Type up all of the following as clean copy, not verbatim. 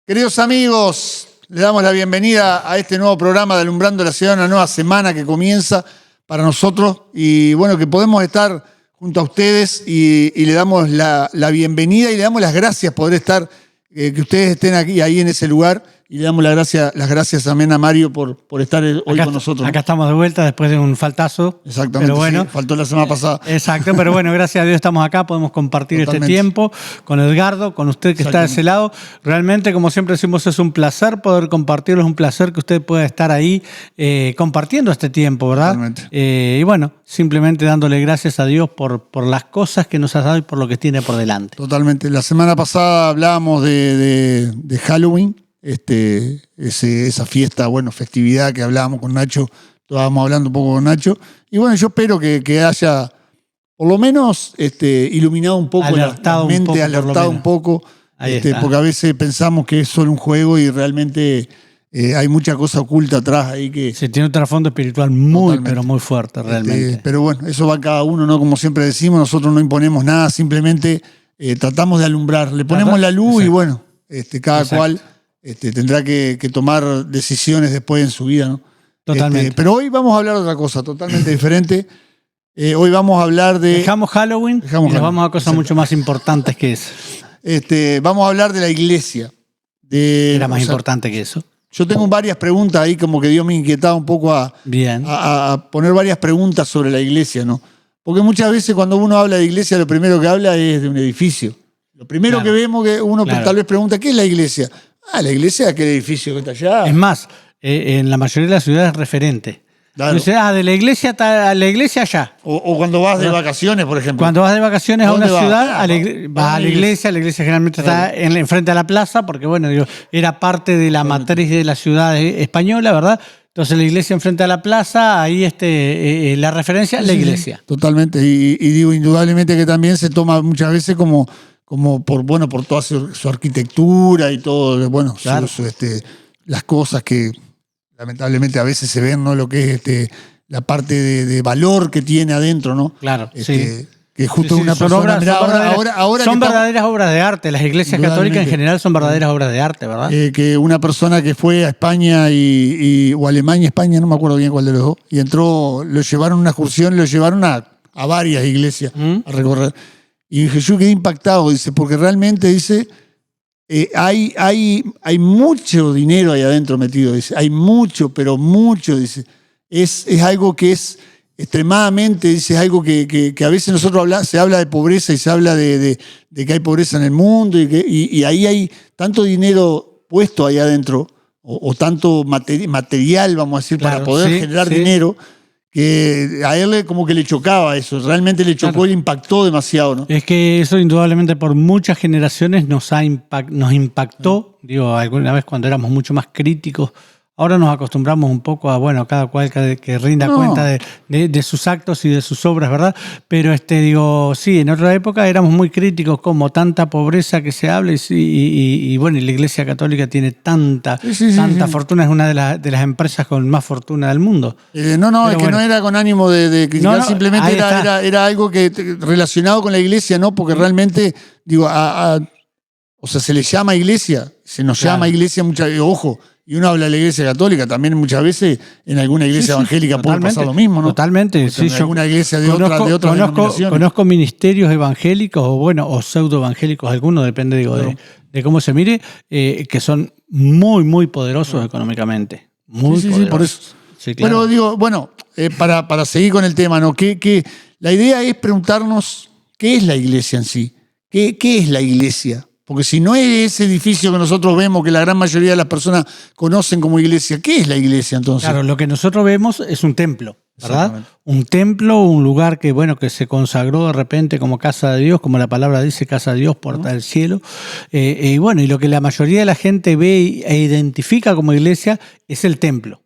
Queridos amigos, le damos la bienvenida a este nuevo programa de Alumbrando la Ciudad, una nueva semana que comienza para nosotros y bueno, que podemos estar junto a ustedes y le damos la bienvenida y le damos las gracias por estar, que ustedes estén aquí, ahí en ese lugar. Y le damos las gracias también a Mario por estar hoy acá, con nosotros. Acá estamos de vuelta después de un faltazo. Exactamente, pero bueno, sí, faltó la semana pasada. Exacto, pero bueno, gracias a Dios estamos acá, podemos compartir este tiempo con Edgardo, con usted que está de ese lado. Realmente, como siempre decimos, es un placer poder compartirlo, es un placer que usted pueda estar ahí compartiendo este tiempo, ¿verdad? Y bueno, simplemente dándole gracias a Dios por las cosas que nos ha dado y por lo que tiene por delante. Totalmente. La semana pasada hablábamos de Halloween. Esa fiesta, bueno, festividad que hablábamos con Nacho, estábamos hablando un poco con Nacho, y bueno, yo espero que haya por lo menos iluminado un poco la mente, alertado un poco, porque a veces pensamos que es solo un juego y realmente hay mucha cosa oculta atrás ahí que... Se tiene un trasfondo espiritual pero muy fuerte realmente. Pero bueno, eso va cada uno, ¿no? Como siempre decimos, nosotros no imponemos nada, simplemente tratamos de alumbrar, le ponemos la luz. Exacto. Y bueno, cada cual... tendrá que tomar decisiones después en su vida, ¿no? Totalmente. Pero hoy vamos a hablar de otra cosa totalmente diferente. Hoy vamos a hablar de... Dejamos Halloween y nos vamos a cosas mucho más importantes que eso. Vamos a hablar de la iglesia. Era más importante que eso. Yo tengo varias preguntas ahí, como que Dios me inquietaba un poco a poner varias preguntas sobre la iglesia, ¿no? Porque muchas veces cuando uno habla de iglesia, lo primero que habla es de un edificio. Lo primero que vemos que uno tal vez pregunta, ¿qué es la iglesia? La iglesia es aquel edificio que está allá. Es más, en la mayoría de las ciudades es referente. Claro. Dice, de la iglesia a la iglesia allá. O cuando vas de vacaciones, por ejemplo. Cuando vas de vacaciones a una ciudad, vas a la iglesia generalmente está enfrente a la plaza, porque bueno, era parte de la matriz de la ciudad española, ¿verdad? Entonces la iglesia enfrente a la plaza, ahí la referencia es la iglesia. Sí, totalmente. Y digo, indudablemente que también se toma muchas veces como por toda su arquitectura y todo, bueno, claro. Las cosas que lamentablemente a veces se ven, ¿no? Lo que es la parte de valor que tiene adentro, ¿no? Claro, sí. Que justo una persona... Son verdaderas obras de arte. Las iglesias católicas en general son verdaderas obras de arte, ¿verdad? Que una persona que fue a España o Alemania, España, no me acuerdo bien cuál de los dos, y entró, lo llevaron a una excursión, lo llevaron a varias iglesias a recorrer. Y yo quedé impactado, dice, porque realmente, dice, hay mucho dinero ahí adentro metido, dice, hay mucho, pero mucho, dice. Es algo que es extremadamente, dice, es algo que a veces nosotros se habla de pobreza y se habla de que hay pobreza en el mundo y ahí hay tanto dinero puesto ahí adentro, o tanto material, vamos a decir, para poder generar dinero, que a él como que le chocaba eso, realmente le chocó y le impactó demasiado, ¿no? Es que eso indudablemente por muchas generaciones nos impactó, digo, alguna vez cuando éramos mucho más críticos. Ahora nos acostumbramos un poco a, cada cual que rinda cuenta de sus actos y de sus obras, ¿verdad? Pero sí, en otra época éramos muy críticos, como tanta pobreza que se habla y la Iglesia Católica tiene tanta fortuna, es una de las empresas con más fortuna del mundo. No era con ánimo de criticar, simplemente era algo que relacionado con la Iglesia, ¿no? Porque realmente, se le llama iglesia, se nos llama iglesia ojo. Y uno habla de la iglesia católica, también muchas veces en alguna iglesia evangélica puede pasar lo mismo, ¿no? Totalmente, sí. En alguna iglesia de otras denominaciones. Conozco ministerios evangélicos o pseudo-evangélicos, algunos, depende de cómo se mire, que son muy, muy poderosos económicamente. Muy poderosos. Por eso. Sí, claro. Pero para seguir con el tema, ¿no? Que la idea es preguntarnos qué es la iglesia en sí. ¿Qué es la iglesia? Porque si no es ese edificio que nosotros vemos, que la gran mayoría de las personas conocen como iglesia, ¿qué es la iglesia entonces? Claro, lo que nosotros vemos es un templo, ¿verdad? Un templo, un lugar que se consagró de repente como casa de Dios, como la palabra dice, casa de Dios, puerta del cielo. Y lo que la mayoría de la gente ve e identifica como iglesia es el templo,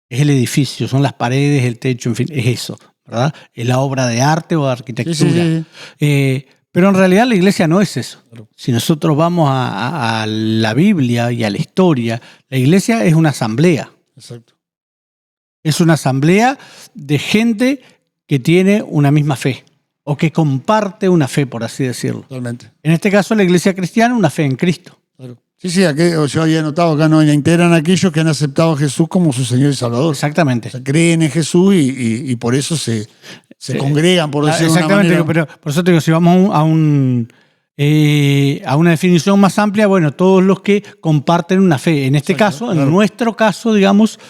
es el edificio, son las paredes, el techo, en fin, es eso, ¿verdad? Es la obra de arte o de arquitectura. Sí. Pero en realidad la iglesia no es eso. Si nosotros vamos a la Biblia y a la historia, la iglesia es una asamblea. Exacto. Es una asamblea de gente que tiene una misma fe o que comparte una fe, por así decirlo. Totalmente. En este caso, la iglesia cristiana, una fe en Cristo. Claro. Sí, yo había notado acá, no, la integran aquellos que han aceptado a Jesús como su Señor y Salvador. Exactamente. O sea, creen en Jesús y por eso se congregan, por decirlo de una manera. Exactamente, pero por eso te digo, si vamos a una definición más amplia, bueno, todos los que comparten una fe. En este caso, claro. En nuestro caso, digamos,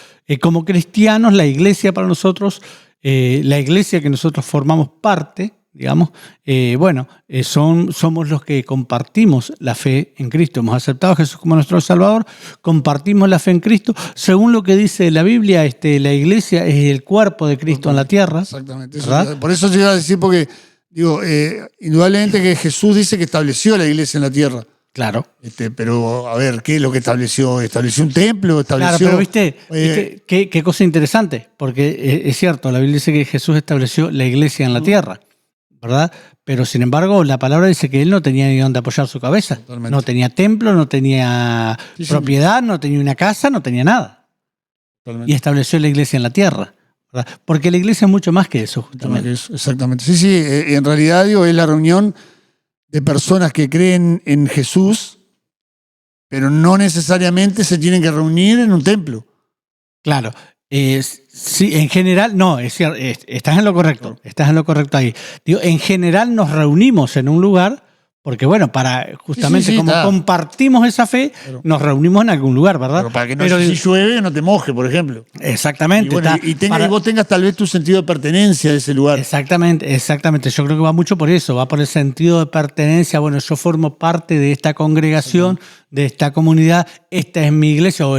como cristianos, la iglesia para nosotros, la iglesia que nosotros formamos parte, digamos, somos los que compartimos la fe en Cristo. Hemos aceptado a Jesús como nuestro Salvador, compartimos la fe en Cristo. Según lo que dice la Biblia, la iglesia es el cuerpo de Cristo en la tierra. Exactamente. Por eso yo iba a decir, porque digo, indudablemente que Jesús dice que estableció la iglesia en la tierra. Claro. Pero, a ver, ¿qué es lo que estableció? ¿Estableció un templo? Claro, pero viste qué cosa interesante, porque es cierto, la Biblia dice que Jesús estableció la iglesia en la tierra, ¿verdad? Pero sin embargo, la palabra dice que él no tenía ni dónde apoyar su cabeza. Totalmente. No tenía templo, no tenía propiedad, no tenía una casa, no tenía nada. Totalmente. Y estableció la iglesia en la tierra, ¿verdad? Porque la iglesia es mucho más que eso, justamente. Exactamente. Sí, en realidad, digo, es la reunión de personas que creen en Jesús, pero no necesariamente se tienen que reunir en un templo. Claro. Sí, en general, no, es cierto, estás en lo correcto ahí. Digo, en general nos reunimos en un lugar, porque bueno, para justamente como compartimos esa fe, nos reunimos en algún lugar, ¿verdad? Pero para que no si llueve no te moje, por ejemplo. Exactamente. Y vos tengas tal vez tu sentido de pertenencia a ese lugar. Exactamente. Yo creo que va mucho por eso, va por el sentido de pertenencia. Bueno, yo formo parte de esta congregación, de esta comunidad, esta es mi iglesia o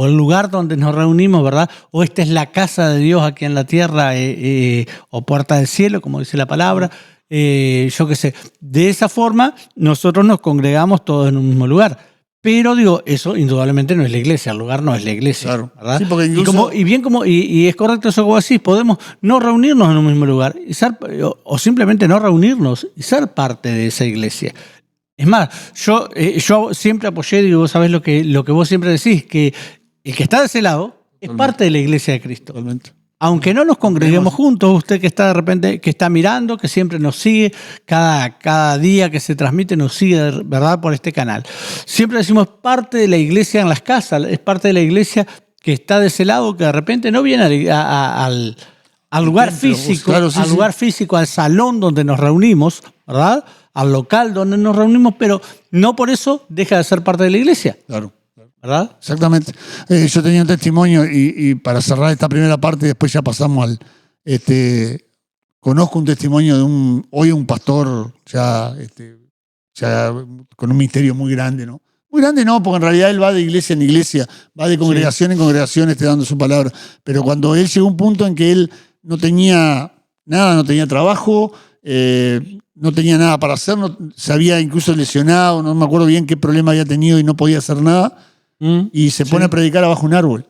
el lugar donde nos reunimos, ¿verdad? O esta es la casa de Dios aquí en la tierra, o puerta del cielo, como dice la palabra. Yo qué sé. De esa forma, nosotros nos congregamos todos en un mismo lugar. Pero digo, eso indudablemente no es la iglesia, el lugar no es la iglesia, claro. ¿verdad? Sí, porque incluso... y es correcto eso que vos decís, podemos no reunirnos en un mismo lugar o simplemente no reunirnos y ser parte de esa iglesia. Es más, yo siempre apoyé, digo, vos sabés lo que vos siempre decís, que el que está de ese lado es parte de la iglesia de Cristo. Totalmente. Aunque no nos congreguemos juntos, usted que está de repente, que está mirando, que siempre nos sigue, cada día que se transmite nos sigue, ¿verdad?, por este canal. Siempre decimos parte de la iglesia en las casas, es parte de la iglesia que está de ese lado, que de repente no viene al lugar físico, lugar físico, al salón donde nos reunimos, ¿verdad?, al local donde nos reunimos, pero no por eso deja de ser parte de la iglesia. Claro. ¿Verdad? Exactamente. Yo tenía un testimonio y para cerrar esta primera parte, después ya pasamos al... conozco un testimonio de hoy un pastor ya con un ministerio muy grande, ¿no? Muy grande no, porque en realidad él va de iglesia en iglesia, va de congregación en congregación dando su palabra. Pero cuando él llegó a un punto en que él no tenía nada, no tenía trabajo, no tenía nada para hacer, se había incluso lesionado, no me acuerdo bien qué problema había tenido y no podía hacer nada. Y se pone a predicar abajo un árbol.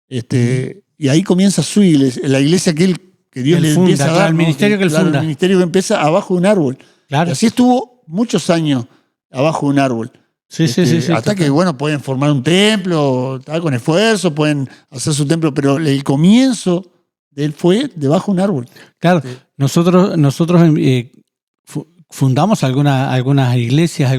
Y ahí comienza su iglesia, la iglesia que Dios le empieza a dar. El ministerio que él funda. El ministerio que empieza abajo de un árbol. Claro. Y así estuvo muchos años abajo de un árbol. Sí, hasta que, bueno, pueden formar un templo, con esfuerzo, pueden hacer su templo, pero el comienzo de él fue debajo de un árbol. Claro, nosotros fundamos algunas iglesias,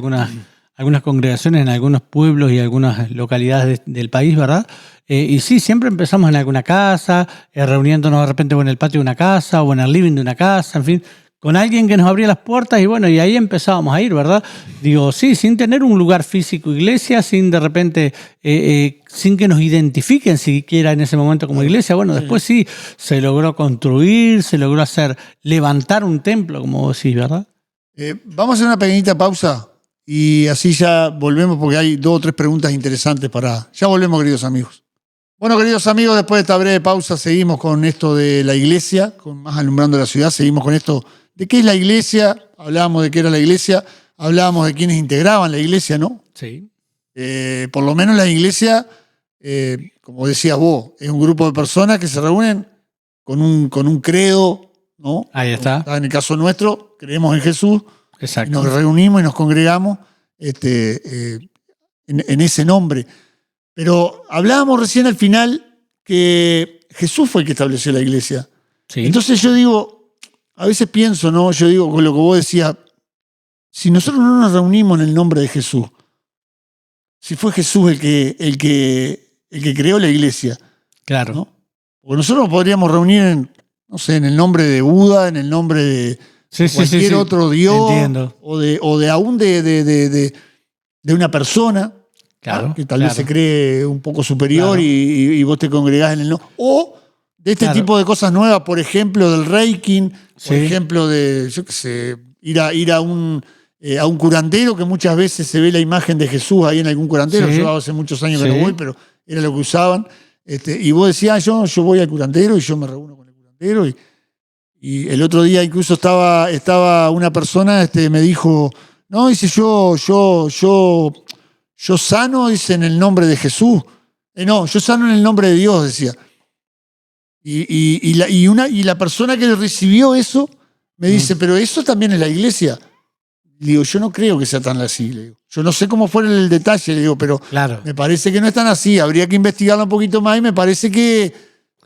algunas congregaciones en algunos pueblos y algunas localidades del país, ¿verdad? Y sí, siempre empezamos en alguna casa, reuniéndonos de repente en el patio de una casa o en el living de una casa, en fin, con alguien que nos abría las puertas y bueno, y ahí empezábamos a ir, ¿verdad? Digo, sí, sin tener un lugar físico, iglesia, sin de repente, sin que nos identifiquen siquiera en ese momento como iglesia. Bueno, después sí, se logró construir, se logró levantar un templo, como vos decís, ¿verdad? Vamos a hacer una pequeñita pausa. Y así ya volvemos porque hay 2 o 3 preguntas interesantes Ya volvemos, queridos amigos. Bueno, queridos amigos, después de esta breve pausa seguimos con esto de la iglesia, con más alumbrando la ciudad, seguimos con esto de qué es la iglesia, hablábamos de qué era la iglesia, hablábamos de quiénes integraban la iglesia, ¿no? Sí. Por lo menos la iglesia, como decías vos, es un grupo de personas que se reúnen con un credo, ¿no? Ahí está. En el caso nuestro, creemos en Jesús. Exacto. Nos reunimos y nos congregamos en ese nombre. Pero hablábamos recién al final que Jesús fue el que estableció la iglesia. Sí. Entonces yo digo, a veces pienso, ¿no? Yo digo, con lo que vos decías, si nosotros no nos reunimos en el nombre de Jesús, si fue Jesús el que creó la iglesia. Claro. ¿No? Porque nosotros nos podríamos reunir en el nombre de Buda, en el nombre de cualquier otro dios, entiendo. o de aún de una persona, Claro, que tal vez se cree un poco superior, Claro. y vos te congregás en el nombre. O de este tipo de cosas nuevas, por ejemplo, del Reiki, por ejemplo, de, yo qué sé, ir a un curandero, que muchas veces se ve la imagen de Jesús ahí en algún curandero. Sí. Yo hace muchos años que no voy, pero era lo que usaban. Y vos decías, yo voy al curandero y yo me reúno con el curandero. Y el otro día incluso estaba una persona, me dijo, no, dice, yo sano, dice, en el nombre de Jesús. No, yo sano en el nombre de Dios, decía. Y la persona que recibió eso me dice, pero eso también es la iglesia. Le digo, yo no creo que sea tan así. Le digo. Yo no sé cómo fue el detalle, le digo, pero me parece que no es tan así. Habría que investigarlo un poquito más, y me parece que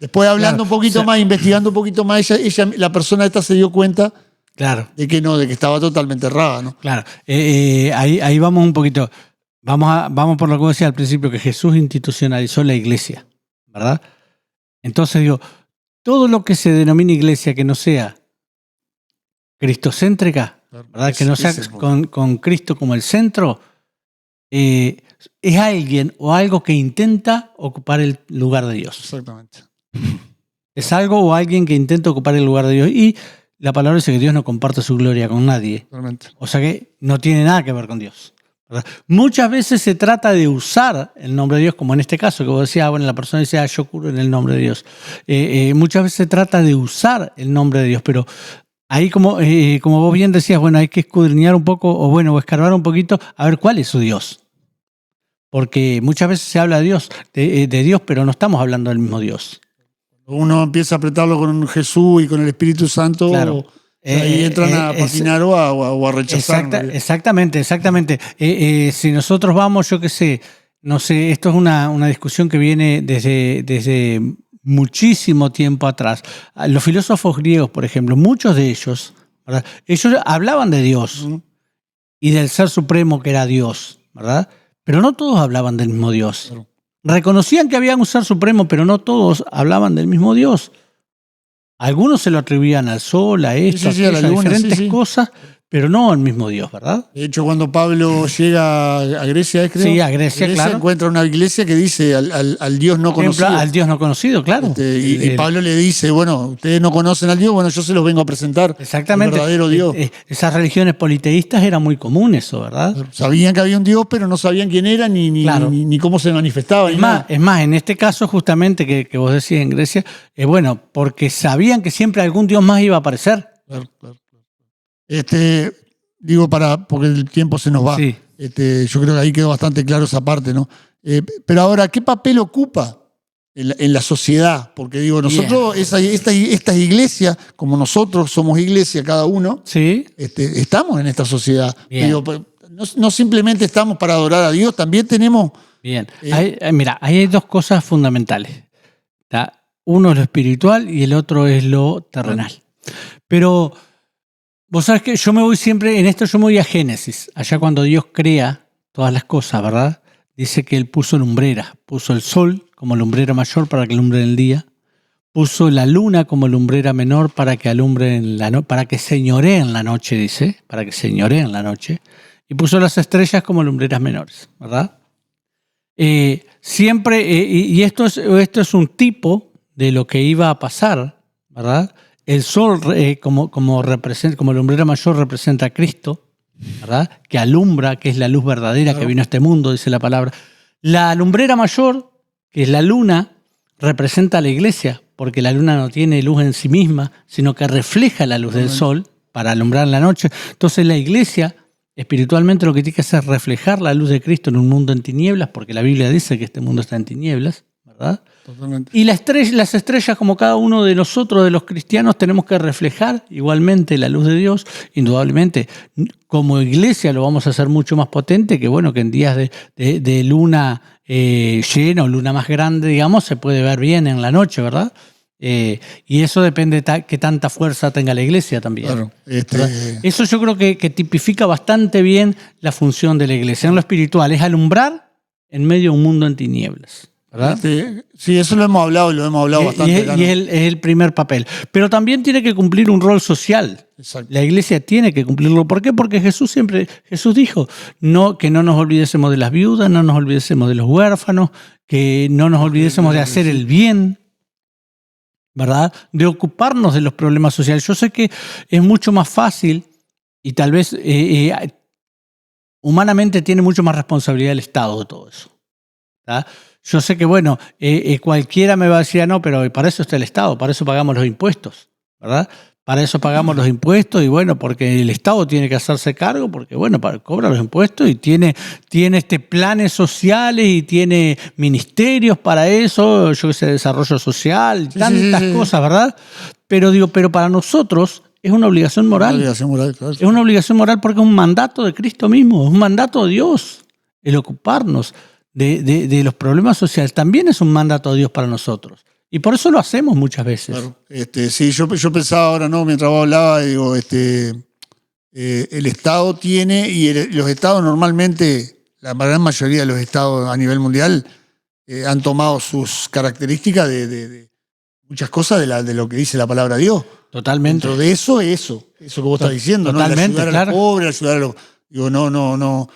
después hablando un poquito más, investigando un poquito más, la persona esta se dio cuenta de que estaba totalmente errada, ¿no? Claro. Ahí vamos un poquito. Vamos por lo que decía al principio, que Jesús institucionalizó la iglesia, ¿verdad? Entonces digo, todo lo que se denomina iglesia que no sea cristocéntrica, ¿verdad? Que no sea con Cristo como el centro, es alguien o algo que intenta ocupar el lugar de Dios. Exactamente. Es algo o alguien que intenta ocupar el lugar de Dios. Y la palabra dice que Dios no comparte su gloria con nadie. Realmente. O sea que no tiene nada que ver con Dios, ¿verdad? Muchas veces se trata de usar el nombre de Dios, como en este caso, que vos decías, bueno, la persona dice, yo curo en el nombre de Dios. Muchas veces se trata de usar el nombre de Dios, pero ahí como vos bien decías, bueno, hay que escudriñar un poco, o escarbar un poquito, a ver cuál es su Dios. Porque muchas veces se habla de Dios, pero no estamos hablando del mismo Dios. Uno empieza a apretarlo con Jesús y con el Espíritu Santo, claro. Ahí entran a patinar o a rechazar. Exactamente. Si nosotros vamos, yo qué sé, no sé, esto es una discusión que viene desde muchísimo tiempo atrás. Los filósofos griegos, por ejemplo, muchos de ellos, ¿verdad? Ellos hablaban de Dios y del ser supremo que era Dios, ¿verdad? Pero no todos hablaban del mismo Dios. Claro. Reconocían que había un ser supremo, pero no todos hablaban del mismo Dios. Algunos se lo atribuían al sol, a esto, a la luna, diferentes cosas, pero no al mismo Dios, ¿verdad? De hecho, cuando Pablo llega a Grecia, creo. Sí, a Grecia, claro. Encuentra una iglesia que dice al Dios no conocido. Al Dios no conocido, claro. Y Pablo le dice, bueno, ustedes no conocen al Dios, bueno, yo se los vengo a presentar. Exactamente. El verdadero Dios. Esas religiones politeístas era muy común eso, ¿verdad? Sabían que había un Dios, pero no sabían quién era ni cómo se manifestaba. Es más, en este caso justamente que vos decís en Grecia, porque sabían que siempre algún Dios más iba a aparecer. Claro. Digo, porque el tiempo se nos va. Sí. Yo creo que ahí quedó bastante claro esa parte, ¿no? Pero ahora, ¿qué papel ocupa en la sociedad? Porque digo, nosotros, estas iglesias, como nosotros somos iglesia cada uno, estamos en esta sociedad. Digo, no simplemente estamos para adorar a Dios, también tenemos... Bien, mira, ahí hay dos cosas fundamentales. Uno es lo espiritual y el otro es lo terrenal. Pero... Vos sabés que yo me voy a Génesis, allá cuando Dios crea todas las cosas, ¿verdad? Dice que Él puso lumbreras, puso el sol como lumbrera mayor para que alumbre en el día, puso la luna como lumbrera menor para que alumbre para que señoree en la noche, dice, para que señoree en la noche, y puso las estrellas como lumbreras menores, ¿verdad? Siempre, y esto es un tipo de lo que iba a pasar, ¿verdad? El sol, como lumbrera mayor, representa a Cristo, ¿verdad? Que alumbra, que es la luz verdadera que vino a este mundo, dice la palabra. La lumbrera mayor, que es la luna, representa a la iglesia, porque la luna no tiene luz en sí misma, sino que refleja la luz del sol para alumbrar en la noche. Entonces la iglesia, espiritualmente, lo que tiene que hacer es reflejar la luz de Cristo en un mundo en tinieblas, porque la Biblia dice que este mundo está en tinieblas, ¿verdad? Totalmente. Y las estrellas, como cada uno de nosotros, de los cristianos, tenemos que reflejar igualmente la luz de Dios. Indudablemente, como iglesia lo vamos a hacer mucho más potente, que en días de luna llena o luna más grande, digamos, se puede ver bien en la noche, ¿verdad? Y eso depende de qué tanta fuerza tenga la iglesia también. Claro. Eso yo creo que tipifica bastante bien la función de la iglesia. En lo espiritual es alumbrar en medio de un mundo en tinieblas. ¿Verdad? Sí, eso lo hemos hablado y lo hemos hablado bastante. Y es el primer papel. Pero también tiene que cumplir un rol social. Exacto. La iglesia tiene que cumplirlo. ¿Por qué? Porque Jesús dijo que no nos olvidésemos de las viudas, no nos olvidésemos de los huérfanos, que no nos olvidésemos de hacer el bien, ¿verdad? De ocuparnos de los problemas sociales. Yo sé que es mucho más fácil y tal vez humanamente tiene mucho más responsabilidad el Estado de todo eso, ¿verdad? Yo sé que, bueno, cualquiera me va a decir, no, pero para eso está el Estado, para eso pagamos los impuestos, ¿verdad? Para eso pagamos los impuestos y, bueno, porque el Estado tiene que hacerse cargo, porque, bueno, cobra los impuestos y tiene planes sociales y tiene ministerios para eso, yo que sé, desarrollo social, tantas cosas, ¿verdad? Pero para nosotros es una obligación moral. Una obligación moral, claro. Es una obligación moral porque es un mandato de Cristo mismo, es un mandato de Dios, el ocuparnos de los problemas sociales. También es un mandato de Dios para nosotros. Y por eso lo hacemos muchas veces. Claro. Sí, yo pensaba ahora, ¿no? Mientras vos hablabas, digo, el Estado tiene, y los Estados normalmente, la gran mayoría de los Estados a nivel mundial, han tomado sus características de muchas cosas de lo que dice la palabra de Dios. Totalmente. Dentro de eso que vos estás diciendo, totalmente, ¿no? El ayudar a los pobres, ayudar a los... Digo, no.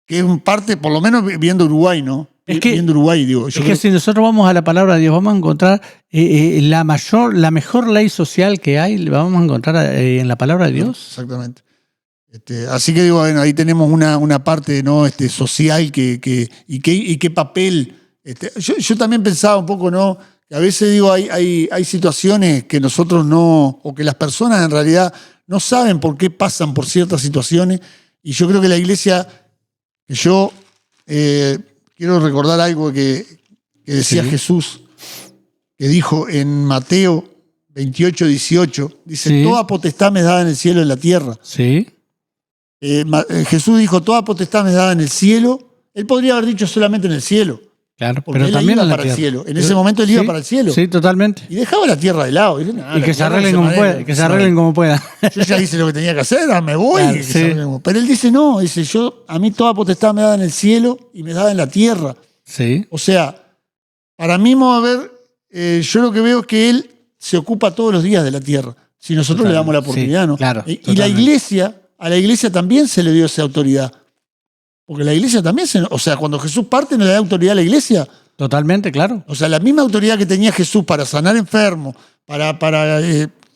Que es un parte, por lo menos viendo Uruguay, ¿no? Viendo Uruguay, digo. Es que si nosotros vamos a la palabra de Dios, vamos a encontrar la mejor ley social que hay, la vamos a encontrar en la palabra de Dios. Exactamente. Así que digo, bueno, ahí tenemos una parte, ¿no? Social y qué papel. Yo también pensaba un poco, ¿no? Que a veces digo, hay situaciones que nosotros no, o que las personas en realidad no saben por qué pasan por ciertas situaciones. Y yo creo que la iglesia, que yo quiero recordar algo que decía Jesús, que dijo en Mateo 28:18, dice, toda potestad me es dada en el cielo y en la tierra. Sí. Jesús dijo, toda potestad me es dada en el cielo. Él podría haber dicho solamente en el cielo. Claro, porque pero él también iba en la para tierra. El cielo. En ese momento él iba para el cielo. Sí, totalmente. Y dejaba la tierra de lado. Y que se arreglen como puedan. Que se arreglen como puedan. Yo ya hice lo que tenía que hacer, me voy. Claro, pero él dice, no, a mí toda potestad me da en el cielo y me da en la tierra. Sí. O sea, para mí, vamos a ver, yo lo que veo es que él se ocupa todos los días de la tierra. Si nosotros le damos la oportunidad, ¿no? Claro. Y a la iglesia también se le dio esa autoridad. Porque la iglesia también cuando Jesús parte, ¿no le da autoridad a la iglesia? Totalmente, claro. O sea, la misma autoridad que tenía Jesús para sanar enfermos, para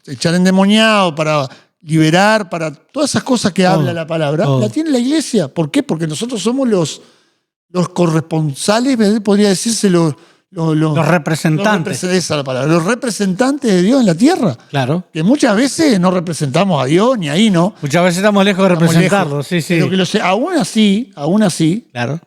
echar endemoniados, para liberar, para todas esas cosas que habla la palabra, la tiene la iglesia. ¿Por qué? Porque nosotros somos los corresponsales, podría decirse, los representantes. Esa es la palabra, los representantes de Dios en la tierra. Claro. Que muchas veces no representamos a Dios ni ahí, ¿no? Muchas veces estamos lejos de representarlo, sí. Pero que aún así, claro,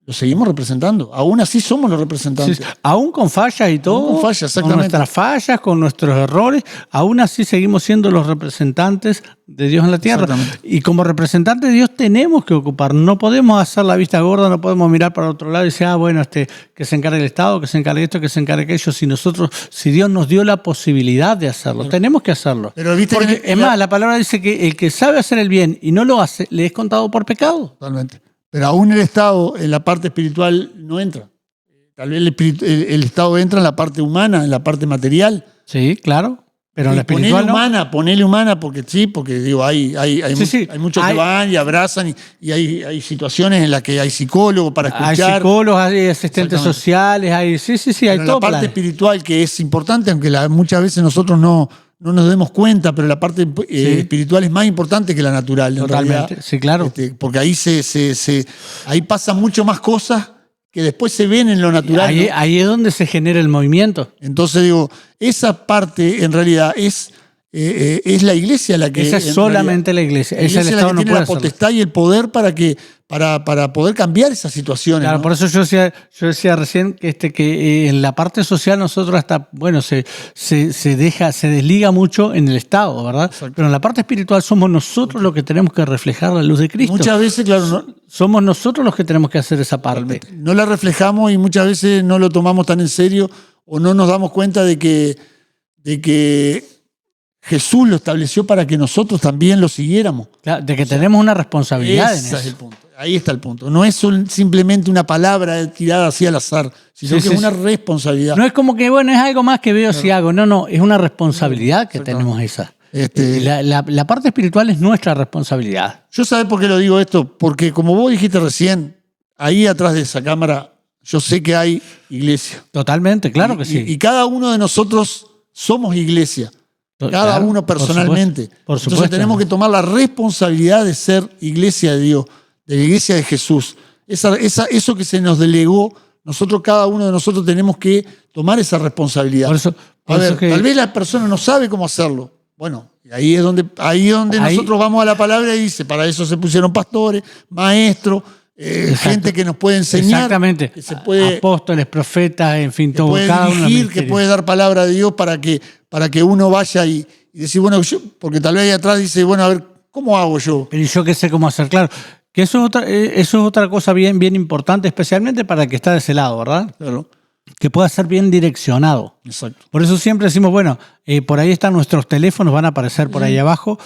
lo seguimos representando. Aún así somos los representantes. Sí. Aún con fallas y todo, con fallas, exactamente. Con nuestras fallas, con nuestros errores, aún así seguimos siendo los representantes de Dios en la tierra. Y como representantes de Dios tenemos que ocupar. No podemos hacer la vista gorda, no podemos mirar para otro lado y decir, bueno, que se encargue el Estado, que se encargue esto, que se encargue aquello. Si Dios nos dio la posibilidad de hacerlo, tenemos que hacerlo. Pero viste porque, es más, la palabra dice que el que sabe hacer el bien y no lo hace, le es contado por pecado. Totalmente. Pero aún el Estado en la parte espiritual no entra. Tal vez el Estado entra en la parte humana, en la parte material. Sí, claro. Pero en la espiritual ponele humana, porque digo, hay muchos que van y abrazan y hay situaciones en las que hay psicólogos para escuchar. Hay psicólogos, hay asistentes sociales, hay pero todo. La parte espiritual que es importante, aunque muchas veces nosotros no nos demos cuenta, pero la parte espiritual es más importante que la natural. Totalmente, en realidad, sí, claro. Porque ahí ahí pasan mucho más cosas que después se ven en lo natural. Ahí es donde se genera el movimiento. Entonces digo, esa parte en realidad es la iglesia la que... Esa es solamente la iglesia. La iglesia es la que tiene la potestad y el poder para poder cambiar esas situaciones. Claro, ¿no? por eso yo decía recién que en la parte social nosotros hasta, se desliga mucho en el Estado, ¿verdad? Exacto. Pero en la parte espiritual somos nosotros los que tenemos que reflejar la luz de Cristo. Muchas veces, claro, somos nosotros los que tenemos que hacer esa parte. No la reflejamos y muchas veces no lo tomamos tan en serio o no nos damos cuenta de que Jesús lo estableció para que nosotros también lo siguiéramos. Claro, de que tenemos una responsabilidad en eso. Ese es el punto. Ahí está el punto. No es simplemente una palabra tirada así al azar, sino que es una responsabilidad. No es como que, bueno, es algo más que veo si hago. No, es una responsabilidad que tenemos esa. La parte espiritual es nuestra responsabilidad. Yo ¿sabés por qué lo digo esto? Porque como vos dijiste recién, ahí atrás de esa cámara, yo sé que hay iglesia. Totalmente, claro que sí. Y cada uno de nosotros somos iglesia. Cada uno personalmente. Por supuesto. Entonces tenemos que tomar la responsabilidad de ser iglesia de Dios, de la iglesia de Jesús. Eso que se nos delegó, cada uno de nosotros tenemos que tomar esa responsabilidad. Tal vez la persona no sabe cómo hacerlo. Bueno, y ahí es donde nosotros vamos a la palabra y dice, para eso se pusieron pastores, maestros, gente que nos puede enseñar. Exactamente. Que se puede, apóstoles, profetas, en fin, todo. Puede cada dirigir, que puede dar palabra de Dios para que uno vaya y decir, bueno, porque tal vez ahí atrás dice, bueno, a ver, ¿cómo hago yo? Pero yo qué sé cómo hacer, claro. Que eso es otra cosa bien importante, especialmente para el que está de ese lado, ¿verdad? Claro. Que pueda ser bien direccionado. Exacto. Por eso siempre decimos, bueno, por ahí están nuestros teléfonos, van a aparecer por ahí abajo,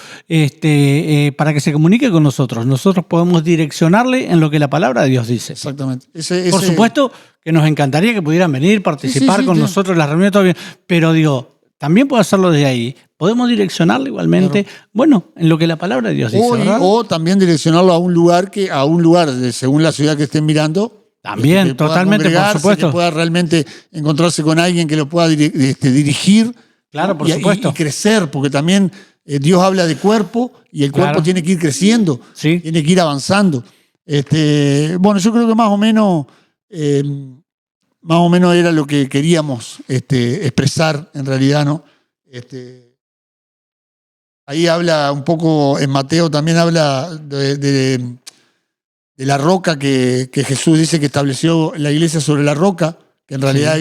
para que se comunique con nosotros. Nosotros podemos direccionarle en lo que la palabra de Dios dice. Exactamente. Por supuesto que nos encantaría que pudieran venir, participar con nosotros en las reuniones, todo bien. Pero digo, también puede hacerlo desde ahí. Podemos direccionarle igualmente, bueno, en lo que la palabra de Dios dice, ¿verdad? O también direccionarlo a un lugar según la ciudad que estén mirando. También, totalmente, por supuesto. Que pueda realmente encontrarse con alguien que lo pueda dirigir. Claro, por supuesto. Y crecer, porque también Dios habla de cuerpo y el cuerpo tiene que ir creciendo, tiene que ir avanzando. Bueno, yo creo que más o menos era lo que queríamos expresar en realidad, ¿no? Ahí habla un poco, en Mateo también habla de la roca que Jesús dice que estableció la iglesia sobre la roca, que en realidad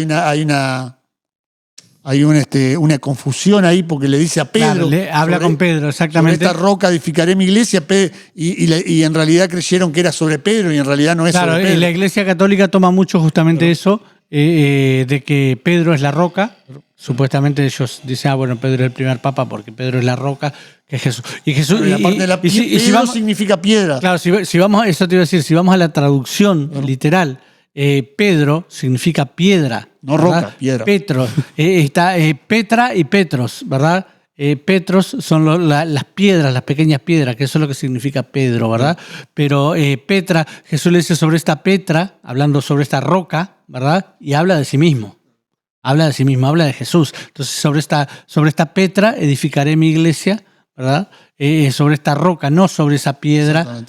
hay una confusión ahí porque le dice a Pedro. Claro, habla con Pedro, exactamente. Sobre esta roca edificaré mi iglesia, y en realidad creyeron que era sobre Pedro y en realidad no es sobre Pedro. Claro, la Iglesia Católica toma mucho justamente eso, de que Pedro es la roca. Supuestamente ellos dicen, bueno, Pedro es el primer papa porque Pedro es la roca, que es Jesús. Y Jesús, la parte de la Pedro significa piedra. Claro, si vamos, eso te iba a decir, si vamos a la traducción literal, Pedro significa piedra. No ¿verdad? Roca, piedra. Petro, está Petra y Petros, ¿verdad? Petros son las piedras, las pequeñas piedras, que eso es lo que significa Pedro, ¿verdad? Pero Petra, Jesús le dice sobre esta Petra, hablando sobre esta roca, ¿verdad? Y habla de sí mismo. Habla de sí mismo, habla de Jesús. Entonces, sobre esta Petra edificaré mi iglesia, ¿verdad? Sobre esta roca, no sobre esa piedra.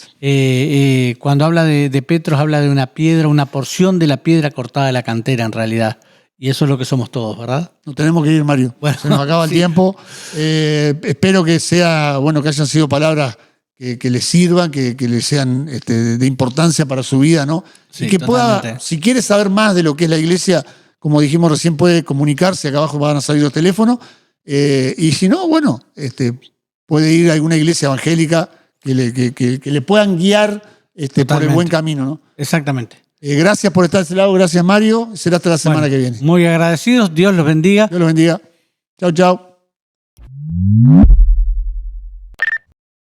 Cuando habla de Petros, habla de una piedra, una porción de la piedra cortada de la cantera, en realidad. Y eso es lo que somos todos, ¿verdad? Nos tenemos que ir, Mario. Bueno, se nos acaba el tiempo. Espero que que hayan sido palabras que les sirvan, que les sean de importancia para su vida, ¿no? Sí, y que pueda, si quiere saber más de lo que es la iglesia, como dijimos recién, puede comunicarse, acá abajo van a salir los teléfonos, y si no, bueno, puede ir a alguna iglesia evangélica que le puedan guiar por el buen camino, ¿no? Exactamente. Gracias por estar de ese lado, gracias Mario, será hasta la semana que viene. Muy agradecidos, Dios los bendiga. Dios los bendiga. Chao, chao.